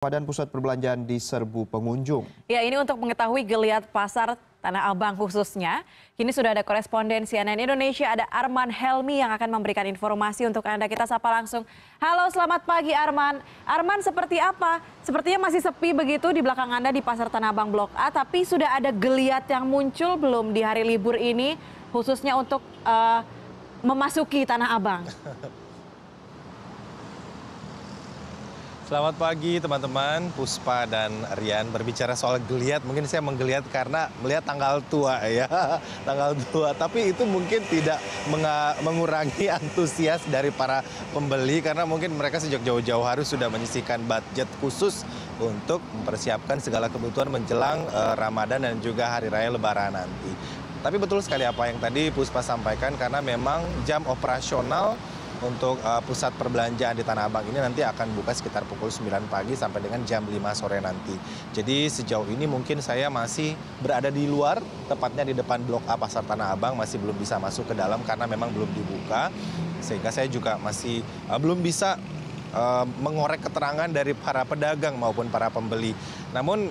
Badan pusat perbelanjaan diserbu pengunjung. Ya, ini untuk mengetahui geliat pasar Tanah Abang khususnya. Kini sudah ada koresponden CNN Indonesia, ada Arman Helmi yang akan memberikan informasi untuk Anda. Kita sapa langsung. Halo, selamat pagi Arman. Arman, seperti apa? Sepertinya masih sepi begitu di belakang Anda di pasar Tanah Abang Blok A, tapi sudah ada geliat yang muncul belum di hari libur ini, khususnya untuk memasuki Tanah Abang? Selamat pagi teman-teman, Puspa dan Rian. Berbicara soal geliat, mungkin saya menggeliat karena melihat tanggal tua ya, tanggal tua. Tapi itu mungkin tidak mengurangi antusias dari para pembeli karena mungkin mereka sejak jauh-jauh hari sudah menyisihkan budget khusus untuk mempersiapkan segala kebutuhan menjelang Ramadan dan juga Hari Raya Lebaran nanti. Tapi betul sekali apa yang tadi Puspa sampaikan karena memang jam operasional untuk pusat perbelanjaan di Tanah Abang ini nanti akan buka sekitar pukul 9 pagi sampai dengan jam 5 sore nanti. Jadi sejauh ini mungkin saya masih berada di luar, tepatnya di depan Blok A Pasar Tanah Abang, masih belum bisa masuk ke dalam karena memang belum dibuka. Sehingga saya juga masih belum bisa mengorek keterangan dari para pedagang maupun para pembeli. Namun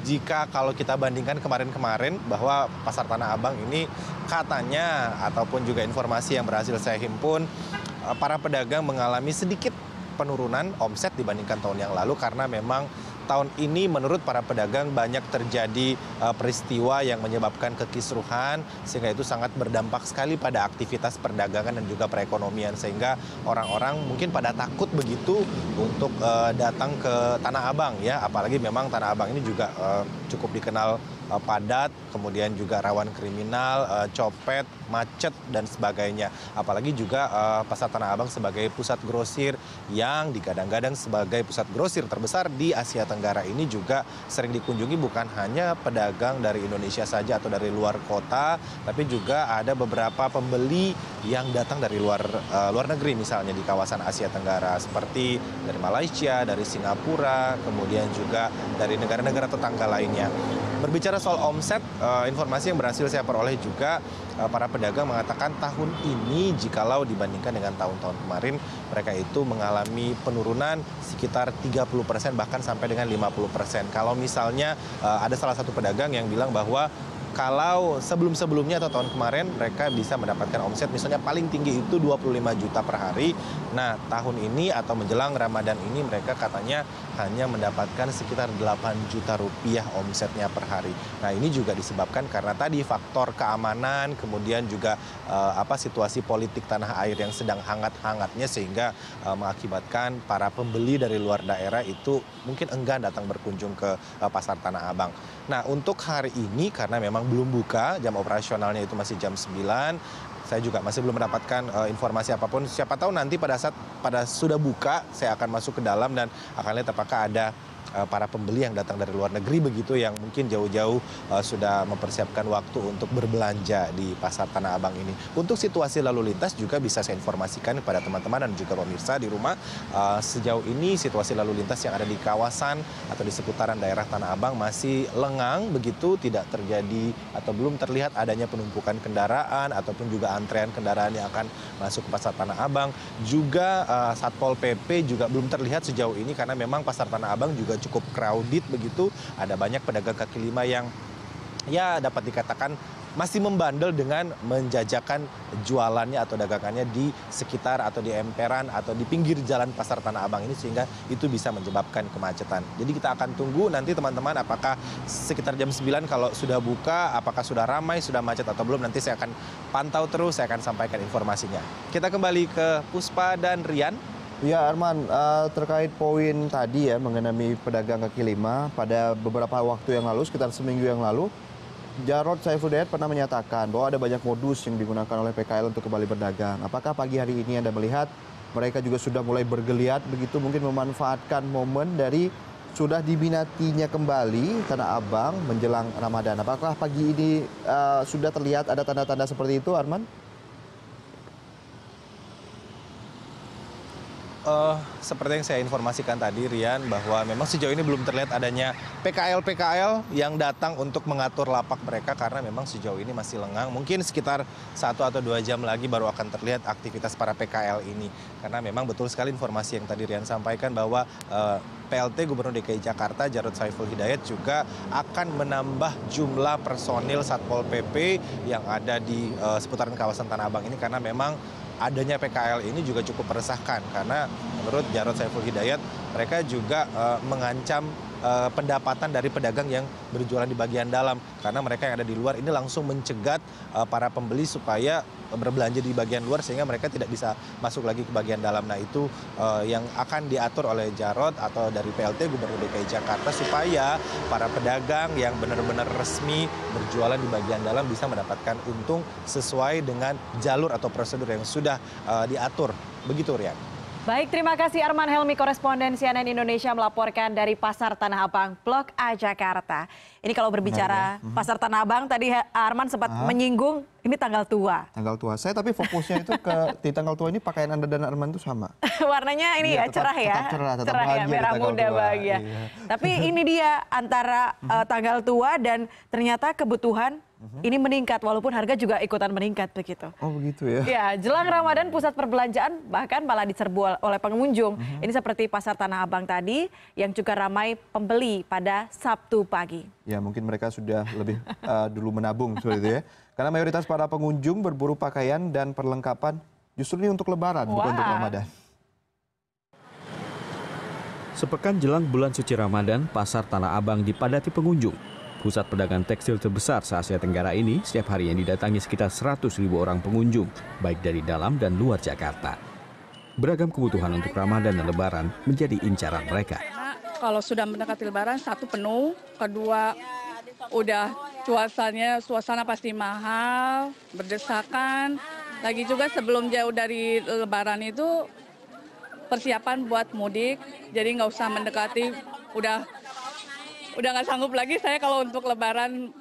jika kalau kita bandingkan kemarin-kemarin bahwa Pasar Tanah Abang ini katanya ataupun juga informasi yang berhasil saya himpun, para pedagang mengalami sedikit penurunan omset dibandingkan tahun yang lalu karena memang tahun ini menurut para pedagang banyak terjadi peristiwa yang menyebabkan kekisruhan sehingga itu sangat berdampak sekali pada aktivitas perdagangan dan juga perekonomian sehingga orang-orang mungkin pada takut begitu untuk datang ke Tanah Abang ya, apalagi memang Tanah Abang ini juga cukup dikenal padat, kemudian juga rawan kriminal, copet, macet, dan sebagainya. Apalagi juga Pasar Tanah Abang sebagai pusat grosir yang digadang-gadang sebagai pusat grosir terbesar di Asia Tenggara ini juga sering dikunjungi bukan hanya pedagang dari Indonesia saja atau dari luar kota, tapi juga ada beberapa pembeli yang datang dari luar negeri misalnya di kawasan Asia Tenggara seperti dari Malaysia, dari Singapura, kemudian juga dari negara-negara tetangga lainnya. Berbicara soal omset, informasi yang berhasil saya peroleh juga para pedagang mengatakan tahun ini jikalau dibandingkan dengan tahun-tahun kemarin mereka itu mengalami penurunan sekitar 30% bahkan sampai dengan 50%. Kalau misalnya ada salah satu pedagang yang bilang bahwa kalau sebelum-sebelumnya atau tahun kemarin mereka bisa mendapatkan omset misalnya paling tinggi itu 25 juta per hari. Nah tahun ini atau menjelang Ramadan ini mereka katanya hanya mendapatkan sekitar 8 juta rupiah omsetnya per hari. Nah ini juga disebabkan karena tadi faktor keamanan kemudian juga situasi politik tanah air yang sedang hangat-hangatnya sehingga mengakibatkan para pembeli dari luar daerah itu mungkin enggan datang berkunjung ke Pasar Tanah Abang. Nah untuk hari ini karena memang belum buka, jam operasionalnya itu masih jam 9. Saya juga masih belum mendapatkan informasi apapun. Siapa tahu nanti pada sudah buka, saya akan masuk ke dalam dan akan lihat apakah ada para pembeli yang datang dari luar negeri begitu yang mungkin jauh-jauh sudah mempersiapkan waktu untuk berbelanja di Pasar Tanah Abang ini. Untuk situasi lalu lintas juga bisa saya informasikan kepada teman-teman dan juga pemirsa di rumah. Sejauh ini situasi lalu lintas yang ada di kawasan atau di seputaran daerah Tanah Abang masih lengang begitu, tidak terjadi atau belum terlihat adanya penumpukan kendaraan ataupun juga antrean kendaraan yang akan masuk ke Pasar Tanah Abang. Juga Satpol PP juga belum terlihat sejauh ini karena memang Pasar Tanah Abang juga cukup crowded begitu, ada banyak pedagang kaki lima yang ya dapat dikatakan masih membandel dengan menjajakan jualannya atau dagangannya di sekitar atau di emperan atau di pinggir jalan Pasar Tanah Abang ini sehingga itu bisa menyebabkan kemacetan. Jadi kita akan tunggu nanti teman-teman apakah sekitar jam 9 kalau sudah buka, apakah sudah ramai, sudah macet atau belum, nanti saya akan pantau terus, saya akan sampaikan informasinya. Kita kembali ke Puspa dan Rian. Ya Arman, terkait poin tadi ya mengenai pedagang kaki lima, pada beberapa waktu yang lalu, sekitar seminggu yang lalu, Jarod Saiful Hidayat pernah menyatakan bahwa ada banyak modus yang digunakan oleh PKL untuk kembali berdagang. Apakah pagi hari ini Anda melihat mereka juga sudah mulai bergeliat begitu, mungkin memanfaatkan momen dari sudah diminatinya kembali Tanah Abang menjelang Ramadan? Apakah pagi ini sudah terlihat ada tanda-tanda seperti itu, Arman? seperti yang saya informasikan tadi, Rian, bahwa memang sejauh ini belum terlihat adanya PKL-PKL yang datang untuk mengatur lapak mereka karena memang sejauh ini masih lengang. Mungkin sekitar 1 atau 2 jam lagi baru akan terlihat aktivitas para PKL ini. Karena memang betul sekali informasi yang tadi Rian sampaikan bahwa PLT Gubernur DKI Jakarta Jarod Saiful Hidayat juga akan menambah jumlah personil Satpol PP yang ada di seputaran kawasan Tanah Abang ini karena memang adanya PKL ini juga cukup meresahkan karena menurut Jarod Saiful Hidayat mereka juga mengancam pendapatan dari pedagang yang berjualan di bagian dalam karena mereka yang ada di luar ini langsung mencegat para pembeli supaya berbelanja di bagian luar sehingga mereka tidak bisa masuk lagi ke bagian dalam. Nah itu yang akan diatur oleh Jarod atau dari PLT Gubernur DKI Jakarta supaya para pedagang yang benar-benar resmi berjualan di bagian dalam bisa mendapatkan untung sesuai dengan jalur atau prosedur yang sudah diatur. Begitu, Rian. Baik, terima kasih Arman Helmi, koresponden CNN Indonesia melaporkan dari Pasar Tanah Abang, Blok A, Jakarta. Ini kalau berbicara Pasar Tanah Abang, tadi Arman sempat menyinggung ini tanggal tua. Tanggal tua. Saya tapi fokusnya itu di tanggal tua ini pakaian Anda dan Arman itu sama. Warnanya ini ya, cerah ya. Tetap cerah ya, merah muda bahagia. Iya. Tapi ini dia antara tanggal tua dan ternyata kebutuhan ini meningkat walaupun harga juga ikutan meningkat begitu. Oh begitu ya. Ya, jelang Ramadan pusat perbelanjaan bahkan malah diserbu oleh pengunjung. Ini seperti Pasar Tanah Abang tadi yang juga ramai pembeli pada Sabtu pagi. Ya mungkin mereka sudah lebih dulu menabung seperti itu ya. Karena mayoritas para pengunjung berburu pakaian dan perlengkapan justru ini untuk Lebaran bukan untuk Ramadan. Sepekan jelang bulan suci Ramadan, Pasar Tanah Abang dipadati pengunjung. Pusat pedagang tekstil terbesar se-Asia Tenggara ini setiap harinya didatangi sekitar 100.000 orang pengunjung, baik dari dalam dan luar Jakarta. Beragam kebutuhan untuk Ramadan dan Lebaran menjadi incaran mereka. Kalau sudah mendekati Lebaran, satu penuh, kedua udah suasana pasti mahal, berdesakan. Lagi juga sebelum jauh dari Lebaran itu persiapan buat mudik, jadi nggak usah mendekati, udah nggak sanggup lagi saya kalau untuk Lebaran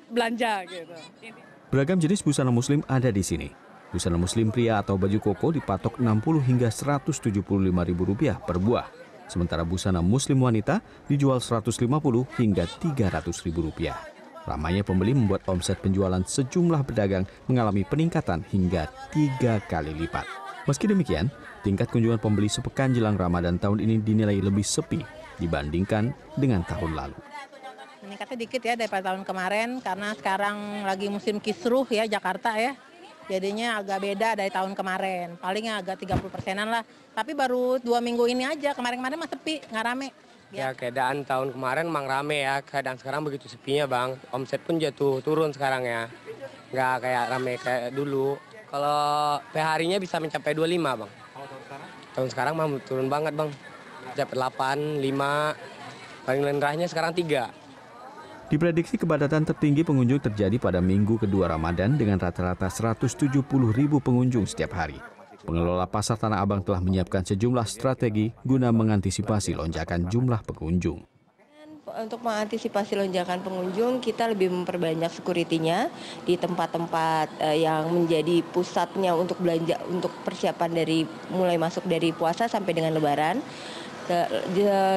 belanja gitu. Beragam jenis busana muslim ada di sini. Busana muslim pria atau baju koko dipatok Rp60 hingga Rp175.000 per buah. Sementara busana muslim wanita dijual Rp150 hingga Rp300.000. Ramainya pembeli membuat omset penjualan sejumlah pedagang mengalami peningkatan hingga 3 kali lipat. Meski demikian, tingkat kunjungan pembeli sepekan jelang Ramadan tahun ini dinilai lebih sepi dibandingkan dengan tahun lalu. Meningkatnya dikit ya daripada tahun kemarin karena sekarang lagi musim kisruh ya Jakarta ya. Jadinya agak beda dari tahun kemarin. Palingnya agak 30%-an lah. Tapi baru 2 minggu ini aja. Kemarin-kemarin mah sepi, nggak rame. Ya keadaan tahun kemarin emang rame ya. Keadaan sekarang begitu sepinya Bang. Omset pun jatuh turun sekarang ya. Nggak kayak rame kayak dulu. Kalau per harinya bisa mencapai 25 Bang. Kalau tahun sekarang? Tahun sekarang mah turun banget Bang. Dapat 8, 5, paling rendah sekarang 3. Diprediksi kepadatan tertinggi pengunjung terjadi pada minggu kedua Ramadan dengan rata-rata 170.000 pengunjung setiap hari. Pengelola Pasar Tanah Abang telah menyiapkan sejumlah strategi guna mengantisipasi lonjakan jumlah pengunjung. Untuk mengantisipasi lonjakan pengunjung, kita lebih memperbanyak security-nya di tempat-tempat yang menjadi pusatnya untuk belanja, untuk persiapan dari mulai masuk dari puasa sampai dengan Lebaran.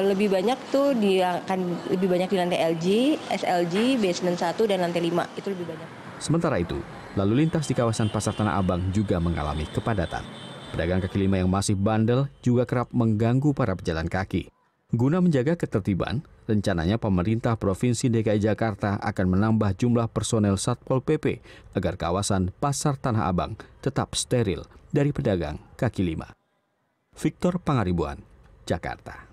Lebih banyak tuh akan lebih banyak di lantai LG, SLG, basement 1 dan lantai 5 itu lebih banyak. Sementara itu, lalu lintas di kawasan Pasar Tanah Abang juga mengalami kepadatan. Pedagang kaki lima yang masih bandel juga kerap mengganggu para pejalan kaki. Guna menjaga ketertiban, rencananya pemerintah Provinsi DKI Jakarta akan menambah jumlah personel Satpol PP agar kawasan Pasar Tanah Abang tetap steril dari pedagang kaki lima. Victor Pangaribuan, Jakarta.